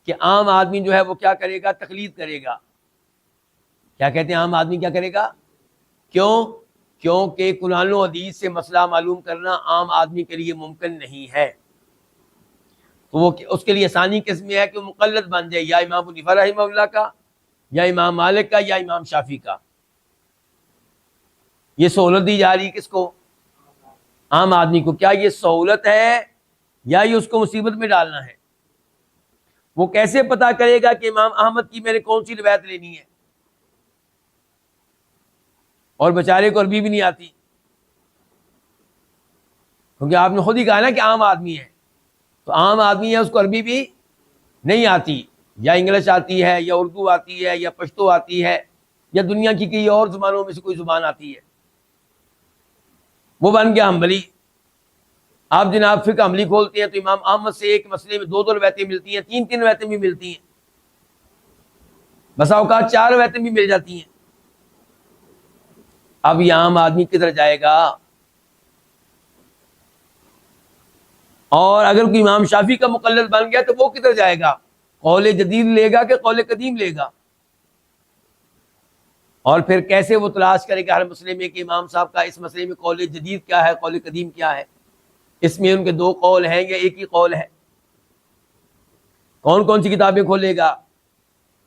کہ عام آدمی جو ہے وہ کیا کرے گا؟ تقلید کرے گا۔ کیا کہتے ہیں؟ عام آدمی کیا کرے گا؟ کیوں؟ کیونکہ قرآن و حدیث سے مسئلہ معلوم کرنا عام آدمی کے لیے ممکن نہیں ہے، تو وہ اس کے لیے آسانی کس میں ہے کہ وہ مقلد بن جائے، یا امام ابو حنیفہ رحمہ اللہ کا، یا امام مالک کا، یا امام شافعی کا۔ یہ سہولت دی جا رہی ہے کس کو؟ عام آدمی کو۔ کیا یہ سہولت ہے یا یہ اس کو مصیبت میں ڈالنا ہے؟ وہ کیسے پتا کرے گا کہ امام احمد کی میں نے کون سی روایت لینی ہے؟ اور بیچارے کو عربی بھی نہیں آتی، کیونکہ آپ نے خود ہی کہا نا کہ عام آدمی ہے، تو عام آدمی ہے، اس کو عربی بھی نہیں آتی، یا انگلش آتی ہے، یا اردو آتی ہے، یا پشتو آتی ہے، یا دنیا کی کئی اور زبانوں میں سے کوئی زبان آتی ہے، وہ بن گیا حنبلی۔ آپ جناب فقہ عملی کھولتے ہیں تو امام احمد سے ایک مسئلے میں 2 روایتیں ملتی ہیں، 3 روایتیں بھی ملتی ہیں، بسا اوقات 4 روایتیں بھی مل جاتی ہیں۔ اب یہ عام آدمی کدھر جائے گا؟ اور اگر کوئی امام شافعی کا مقلد بن گیا تو وہ کدھر جائے گا؟ قول جدید لے گا کہ قول قدیم لے گا؟ اور پھر کیسے وہ تلاش کرے گا ہر مسئلے میں کہ امام صاحب کا اس مسئلے میں قول جدید کیا ہے، قول قدیم کیا ہے؟ اس میں ان کے 2 قول ہیں یا ایک ہی قول ہے؟ کون کون سی کتابیں کھولے گا؟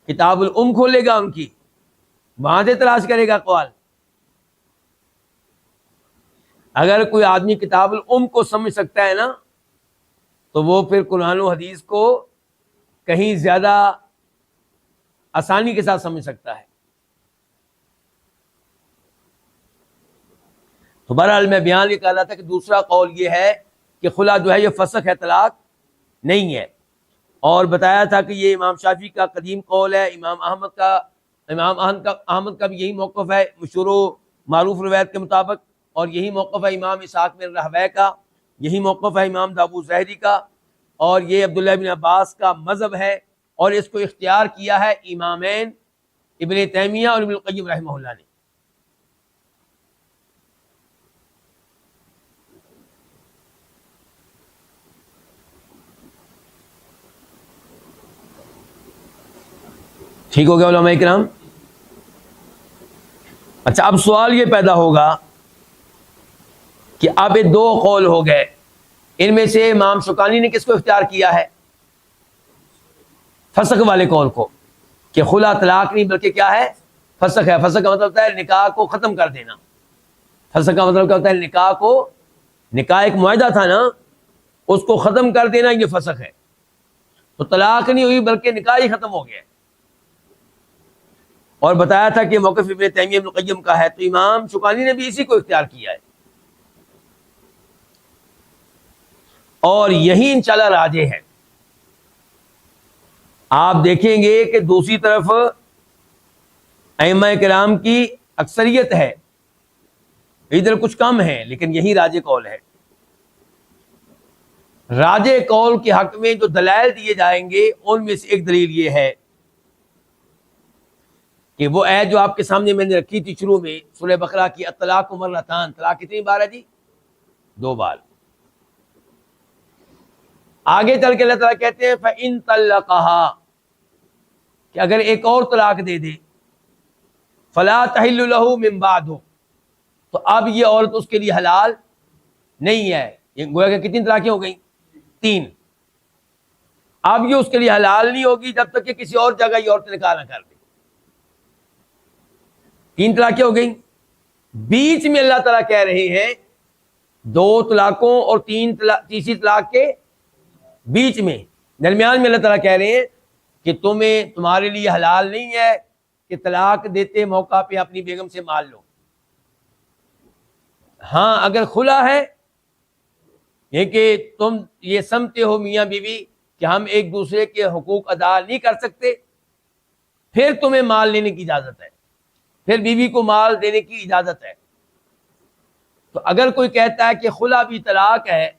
کتاب الام کھولے گا ان کی، وہاں سے تلاش کرے گا قول۔ اگر کوئی آدمی کتاب الام کو سمجھ سکتا ہے نا، تو وہ پھر قرآن و حدیث کو کہیں زیادہ آسانی کے ساتھ سمجھ سکتا ہے۔ تو بہرحال میں بیان یہ کر رہا تھا کہ دوسرا قول یہ ہے کہ خلا جو ہے یہ فسخ ہے، طلاق نہیں ہے، اور بتایا تھا کہ یہ امام شافعی کا قدیم قول ہے، امام احمد کا بھی یہی موقف ہے مشہور و معروف روایت کے مطابق، اور یہی موقف ہے امام اسحاق بن راہویہ کا، یہی موقف ہے امام داؤد ظاہری کا، اور یہ عبداللہ بن عباس کا مذہب ہے، اور اس کو اختیار کیا ہے امامین ابن تیمیہ اور ابن القیم رحمہ اللہ نے۔ ٹھیک ہو گیا علماء کرام؟ اچھا، اب سوال یہ پیدا ہوگا کہ اب یہ 2 قول ہو گئے، ان میں سے امام شوکانی نے کس کو اختیار کیا ہے؟ فسخ والے قول کو، کہ خلا طلاق نہیں بلکہ کیا ہے؟ فسخ ہے۔ فسخ کا مطلب ہوتا ہے نکاح کو ختم کر دینا۔ فسخ کا مطلب کیا ہوتا ہے؟ نکاح ایک معاہدہ تھا نا، اس کو ختم کر دینا، یہ فسخ ہے۔ تو طلاق نہیں ہوئی بلکہ نکاح ہی ختم ہو گیا۔ اور بتایا تھا کہ موقف ابن تیمیہ ابن القیم کا ہے، تو امام شوکانی نے بھی اسی کو اختیار کیا ہے، اور یہی انشاءاللہ راجح ہے۔ آپ دیکھیں گے کہ دوسری طرف ائمہ کرام کی اکثریت ہے، ادھر کچھ کم ہے، لیکن یہی راجح قول ہے۔ راجح قول کے حق میں جو دلائل دیے جائیں گے ان میں سے ایک دلیل یہ ہے کہ وہ آیت جو آپ کے سامنے میں نے رکھی تھی شروع میں سورہ بقرہ کی، الطلاق مرتان، طلاق کتنی بار ہے جی؟ 2 بار۔ آگے چل کے اللہ تعالیٰ کہتے ہیں فَإِن طَلَّقَهَا، کہ اگر ایک اور طلاق دے دے، فَلَا تَحِلُّ لَهُ مِن بَعْدُ، تو اب یہ عورت اس کے لیے حلال نہیں ہے۔ یہ گویا کہ کتنی طلاقیں ہو گئیں؟ 3۔ اب یہ اس کے لیے حلال نہیں ہوگی جب تک کہ کسی اور جگہ یہ عورت نکاح نہ کر دے۔ 3 طلاقیں ہو گئیں۔ بیچ میں اللہ تعالیٰ کہہ رہے ہیں 2 طلاقوں اور تیسری طلاق کے بیچ میں، درمیان میں اللہ تعالیٰ کہہ رہے ہیں کہ تمہارے لیے حلال نہیں ہے کہ طلاق دیتے موقع پہ اپنی بیگم سے مال لو۔ ہاں اگر خلا ہے یہ کہ تم یہ سمجھتے ہو میاں بیوی کہ ہم ایک دوسرے کے حقوق ادا نہیں کر سکتے، پھر تمہیں مال لینے کی اجازت ہے، پھر بیوی کو مال دینے کی اجازت ہے۔ تو اگر کوئی کہتا ہے کہ خلا بھی طلاق ہے،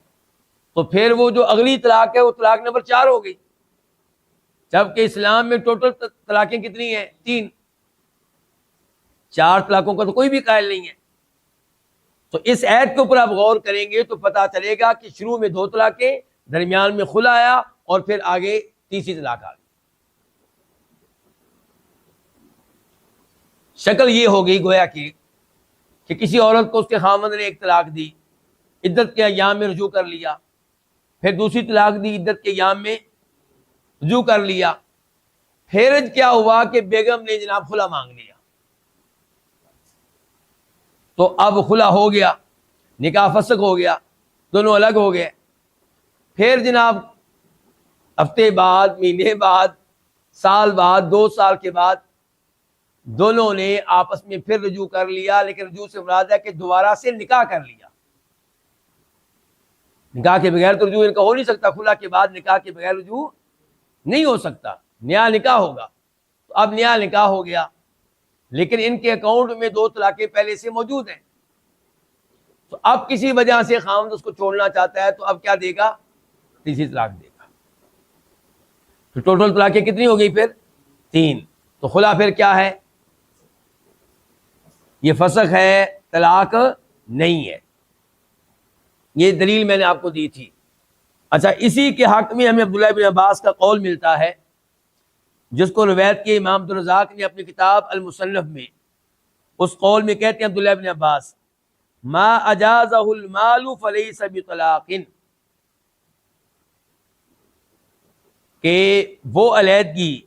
تو پھر وہ جو اگلی طلاق ہے وہ طلاق نمبر 4 ہو گئی، جبکہ اسلام میں ٹوٹل طلاقیں کتنی ہیں؟ 3۔ 4 طلاقوں کا تو کوئی بھی قائل نہیں ہے۔ تو اس آیت کے اوپر آپ غور کریں گے تو پتہ چلے گا کہ شروع میں 2 طلاقیں، درمیان میں خلا آیا، اور پھر آگے تیسری طلاق آ گئی۔ شکل یہ ہو گئی گویا کہ کہ کسی عورت کو اس کے خاوند نے ایک طلاق دی، عدت کے ایام میں رجوع کر لیا، پھر دوسری طلاق دی، عدت کے ایام میں رجوع کر لیا، پھر کیا ہوا کہ بیگم نے جناب خلا مانگ لیا، تو اب خلا ہو گیا، نکاح فسخ ہو گیا، دونوں الگ ہو گئے، پھر جناب ہفتے بعد، مہینے بعد، سال بعد، 2 سال کے بعد دونوں نے آپس میں پھر رجوع کر لیا، لیکن رجوع سے مراد ہے کہ دوبارہ سے نکاح کر لیا۔ نکاح کے بغیر تو رجوع ان کا ہو نہیں سکتا، خلا کے بعد نکاح کے بغیر رجوع نہیں ہو سکتا، نیا نکاح ہوگا۔ تو اب نیا نکاح ہو گیا، لیکن ان کے اکاؤنٹ میں 2 طلاقیں پہلے سے موجود ہیں، تو اب کسی وجہ سے خاوند اس کو چھوڑنا چاہتا ہے، تو اب کیا دے گا؟ تیسری طلاق دے گا۔ تو ٹوٹل طلاقیں کتنی ہو گئی پھر؟ 3۔ تو خلا پھر کیا ہے؟ یہ فسخ ہے، طلاق نہیں ہے۔ یہ دلیل میں نے آپ کو دی تھی۔ اچھا، اسی کے حق میں ہمیں عبداللہ بن عباس کا قول ملتا ہے، جس کو روایت کی امام عبدالرزاق نے اپنی کتاب المصنف میں۔ اس قول میں کہتے ہیں عبداللہ بن عباس، ما اجازہ المال فلیس بطلاق، کہ وہ علیحدگی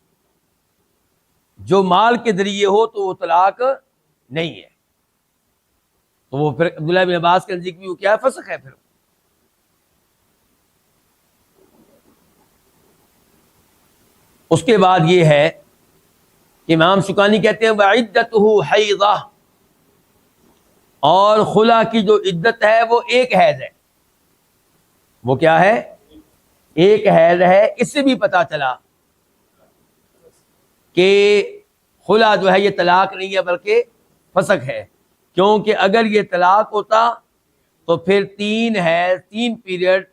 جو مال کے ذریعے ہو تو وہ طلاق نہیں ہے۔ تو وہ پھر عبداللہ بن عباس کے نزدیک بھی وہ کیا ہے؟ فسخ ہے۔ پھر اس کے بعد یہ ہے کہ امام شوکانی کہتے ہیں وعدتہ حیضہ، اور خلا کی جو عدت ہے وہ ایک حیض ہے۔ وہ کیا ہے؟ ایک حیض ہے۔ اس سے بھی پتہ چلا کہ خلا جو ہے یہ طلاق نہیں ہے بلکہ فسخ ہے، کیونکہ اگر یہ طلاق ہوتا تو پھر 3 حیض، 3 پیریڈ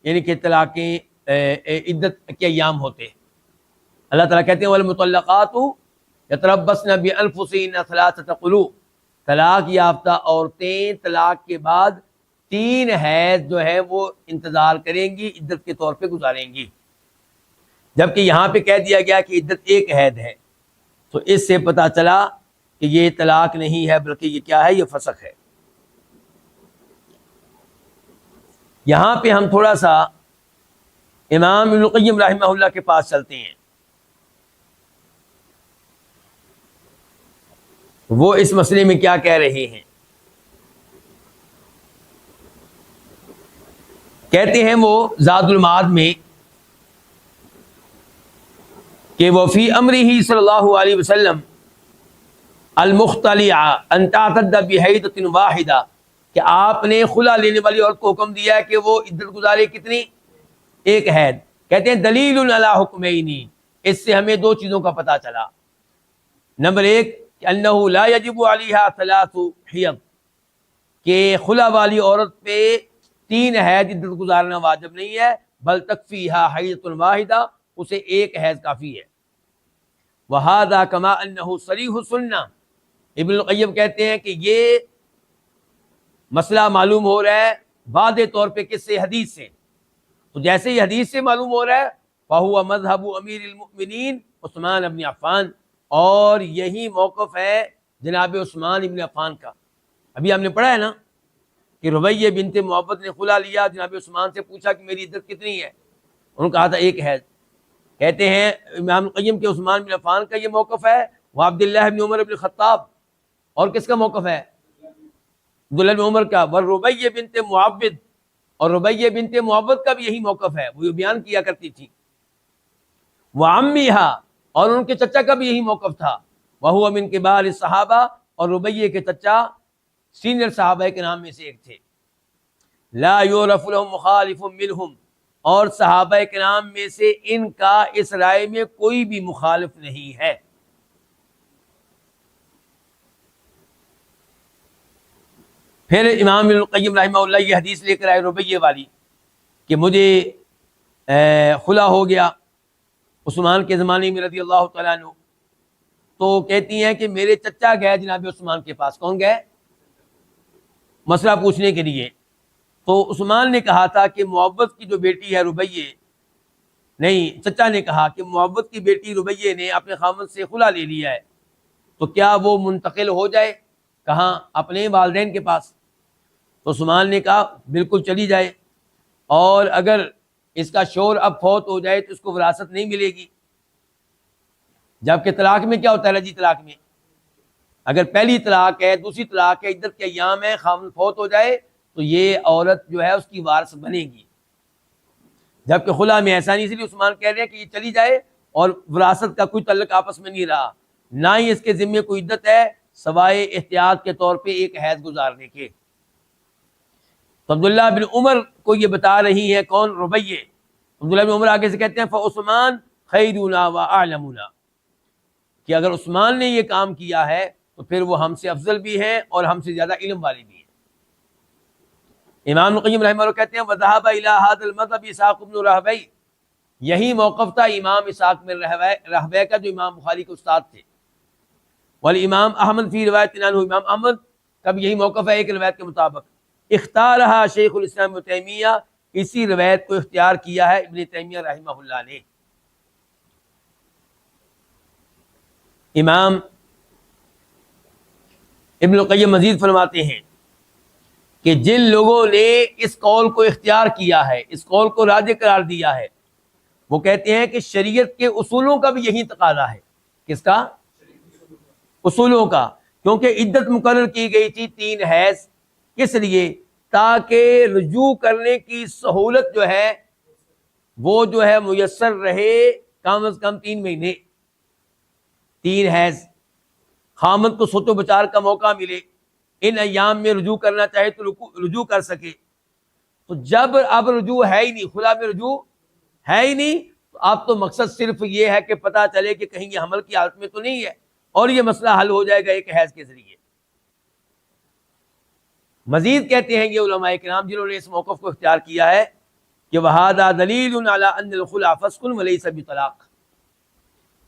یعنی کہ طلاقیں عدت کے ایام ہوتے۔ اللہ تعالیٰ کہتے ہیں والمطلقات یتربصن بانفسہن ثلاثۃ قروء، طلاق یافتہ عورتیں طلاق کے بعد 3 حیض جو ہے وہ انتظار کریں گی، عدت کے طور پہ گزاریں گی، جبکہ یہاں پہ کہہ دیا گیا کہ عدت ایک حیض ہے۔ تو اس سے پتہ چلا کہ یہ طلاق نہیں ہے بلکہ یہ کیا ہے؟ یہ فسخ ہے۔ یہاں پہ ہم تھوڑا سا امام ابن القیم رحمہ اللہ کے پاس چلتے ہیں۔ وہ اس مسئلے میں کیا کہہ رہے ہیں؟ کہتے ہیں وہ زاد المعاد میں کہ وفی امرہ صلی اللہ علیہ وسلم المختلعہ ان تعتد بحیضۃ واحدہ، کہ آپ نے خلا لینے والی عورت کو حکم دیا ہے کہ وہ عدت گزارے کتنی؟ ایک حیض۔ کہتے ہیں دلیل علی حکمین، اس سے ہمیں 2 چیزوں کا پتہ چلا۔ نمبر 1 کہ انہ لا یجب علیہا 3 حیض، کہ خلا والی عورت پہ 3 حیض عدت گزارنا واجب نہیں ہے، بل تکفیہا حیضۃ واحدہ، اسے ایک حیض کافی ہے۔ وہذا کما انہ صریح سنہ، ابن القیم کہتے ہیں کہ یہ مسئلہ معلوم ہو رہا ہے واضح طور پہ کس سے؟ حدیث سے۔ تو جیسے ہی حدیث سے معلوم ہو رہا ہے فہو مذہب امیر المؤمنین عثمان بن عفان، اور یہی موقف ہے جناب عثمان بن عفان کا۔ ابھی ہم نے پڑھا ہے نا کہ ربیہ بنت معوذ نے خلا لیا، جناب عثمان سے پوچھا کہ میری عدت کتنی ہے، انہوں نے کہا تھا ایک حیض۔ کہتے ہیں امام القیم کے عثمان بن عفان کا یہ موقف ہے، وہ عبداللہ بن عمر بن خطاب، اور کس کا موقف ہے؟ عبداللہ بن عمر کا۔ وربیہ بنت معوذ، اور ربیہ بنت معوذ کا بھی یہی موقف ہے، وہ یہ بیان کیا کرتی تھی۔ وعمیہا، اور ان کے چچا کا بھی یہی موقف تھا، وہو من کبار الصحابہ، اور ربیہ کے چچا سینئر صحابہ کے نام میں سے ایک تھے۔ لا یعرف لهم مخالف منہم، اور صحابہ کرام میں سے ان کا اس رائے میں کوئی بھی مخالف نہیں ہے۔ پھر امام ابن القیم رحمہ اللہ یہ حدیث لے کر آئے ربیہ والی کہ مجھے خلا ہو گیا عثمان کے زمانے میں رضی اللہ تعالیٰ عنہ، تو کہتی ہیں کہ میرے چچا گئے جناب عثمان کے پاس۔ کون گئے؟ مسئلہ پوچھنے کے لیے۔ تو عثمان نے کہا تھا کہ معوذ کی جو بیٹی ہے ربیہ، نہیں، چچا نے کہا کہ معوذ کی بیٹی ربیہ نے اپنے خامد سے خلا لے لیا ہے، تو کیا وہ منتقل ہو جائے؟ کہاں؟ اپنے والدین کے پاس۔ تو عثمان نے کہا بالکل چلی جائے، اور اگر اس کا شوہر اب فوت ہو جائے تو اس کو وراثت نہیں ملے گی، جبکہ طلاق میں کیا ہوتا ہے رجعی طلاق میں، اگر پہلی طلاق ہے، دوسری طلاق ہے، عدت کے ایام ہے، خاوند فوت ہو جائے تو یہ عورت جو ہے اس کی وارث بنے گی، جبکہ خلا میں ایسا نہیں۔ اس لیے عثمان کہہ رہے ہیں کہ یہ چلی جائے اور وراثت کا کوئی تعلق آپس میں نہیں رہا، نہ ہی اس کے ذمے کوئی عدت ہے سوائے احتیاط کے طور پہ ایک حیض گزارنے کے۔ تو عبداللہ بن عمر کو یہ بتا رہی ہے، کون؟ ربیہ۔ عبداللہ بن عمر آگے سے کہتے ہیں فعثمان خیرنا واعلمنا، کہ اگر عثمان نے یہ کام کیا ہے تو پھر وہ ہم سے افضل بھی ہیں اور ہم سے زیادہ علم والے بھی ہیں۔ امام القیم رحمہ اللہ کہتے ہیں وذهب الى هذا المذهب اسحاق بن راہوی، یہی موقف تھا امام اسحاق بن راہوی کا جو امام بخاری کے استاد تھے، والامام احمد فی روایت عنہ، امام احمد کا بھی یہی موقف ہے ایک روایت کے مطابق۔ اختارہا شیخ الاسلام ابن تیمیہ، اسی روایت کو اختیار کیا ہے ابن تیمیہ رحمہ اللہ نے۔ امام ابن القیم مزید فرماتے ہیں کہ جن لوگوں نے اس قول کو اختیار کیا ہے، اس قول کو راجح قرار دیا ہے، وہ کہتے ہیں کہ شریعت کے اصولوں کا بھی یہی تقاضا ہے۔ کس کا؟ اصولوں کا، کیونکہ عدت مقرر کی گئی تھی 3 حیض، کس لیے؟ تاکہ رجوع کرنے کی سہولت جو ہے وہ جو ہے میسر رہے کم از کم 3 مہینے، 3 حیض، خامد کو سوچ و بچار کا موقع ملے، ان ایام میں رجوع کرنا چاہے تو رجوع کر سکے۔ تو جب اب رجوع ہے ہی نہیں، خلا میں رجوع ہے ہی نہیں، تو اب تو مقصد صرف یہ ہے کہ پتہ چلے کہ کہیں یہ حمل کی حالت میں تو نہیں ہے، اور یہ مسئلہ حل ہو جائے گا ایک حیض کے ذریعے۔ مزید کہتے ہیں یہ علماء کرام جنہوں نے اس موقف کو اختیار کیا ہے کہ وَهَذَا دَلِيلٌ عَلَىٰ أَنَّ الْخُلْعَ فَسْخٌ وَلَيْسَ بِطَلَاقٍ،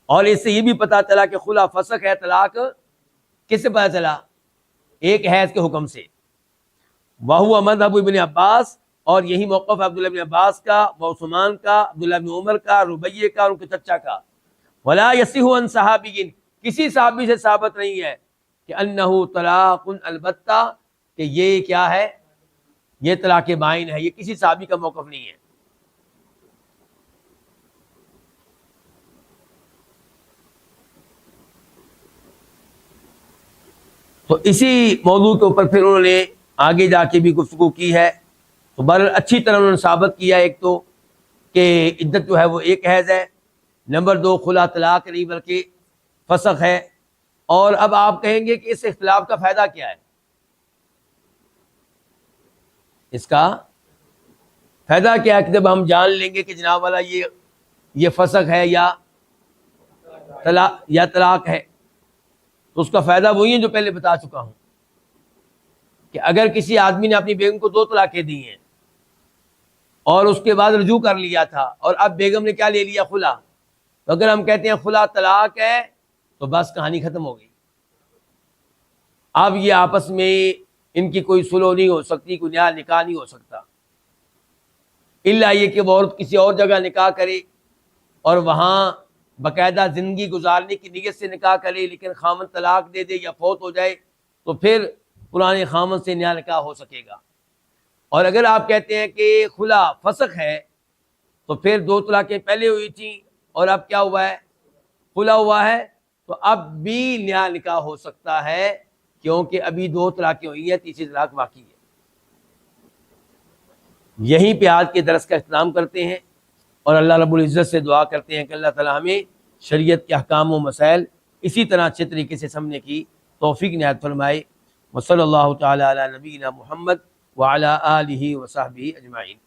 اور اس سے یہ بھی پتہ چلا کہ خلع فسخ ہے، طلاق کس سے پتہ چلا؟ ایک حیض کے حکم سے۔ وَهُوَ مذهب ابن عباس، اور یہی موقف ہے عبداللہ بن عباس کا، عثمان کا، عبداللہ بن عمر کا، ربیہ کا اور ان کے چچا کا۔ وَلَا يَصِحُ عَنْ صَحَابِيٍّ، کسی صحابی سے ثابت نہیں ہے کہ انہ طلاق البتہ، کہ یہ کیا ہے، یہ طلاق بائن ہے، یہ کسی صحابی کا موقف نہیں ہے۔ تو اسی موضوع کے اوپر پھر انہوں نے آگے جا کے بھی گفتگو کی ہے، تو بہرحال اچھی طرح انہوں نے ثابت کیا، ایک تو کہ عدت جو ہے وہ ایک حیض ہے، نمبر 2 خلا طلاق نہیں بلکہ فسخ ہے۔ اور اب آپ کہیں گے کہ اس اختلاف کا فائدہ کیا ہے؟ اس کا فائدہ کیا ہے کہ جب ہم جان لیں گے کہ جناب والا یہ فسخ ہے یا طلاق ہے، تو اس کا فائدہ وہی ہے جو پہلے بتا چکا ہوں، کہ اگر کسی آدمی نے اپنی بیگم کو 2 طلاقیں دی ہیں اور اس کے بعد رجوع کر لیا تھا، اور اب بیگم نے کیا لے لیا؟ خلا، تو اگر ہم کہتے ہیں خلا طلاق ہے تو بس کہانی ختم ہو گئی، اب یہ آپس میں ان کی کوئی سلو نہیں ہو سکتی، کوئی نیا نکاح نہیں ہو سکتا، الا یہ کہ وہ عورت کسی اور جگہ نکاح کرے اور وہاں باقاعدہ زندگی گزارنے کی نیت سے نکاح کرے، لیکن خامن طلاق دے دے یا فوت ہو جائے تو پھر پرانے خامن سے نیا نکاح ہو سکے گا۔ اور اگر آپ کہتے ہیں کہ خلا فسخ ہے تو پھر 2 طلاقیں پہلے ہوئی تھیں اور اب کیا ہوا ہے؟ خلا ہوا ہے، تو اب بھی نیا نکاح ہو سکتا ہے، کیونکہ ابھی 2 طلاقیں ہوئی ہیں، تیسری طلاق باقی ہے۔ یہیں پہ آج کے درس کا اختتام کرتے ہیں، اور اللہ رب العزت سے دعا کرتے ہیں کہ اللہ تعالیٰ ہمیں شریعت کے احکام و مسائل اسی طرح اچھے طریقے سے سمجھنے کی توفیق عنایت فرمائے۔ وصلی اللہ تعالیٰ علی نبینا محمد وعلی آلہ وصحبہ اجمعین۔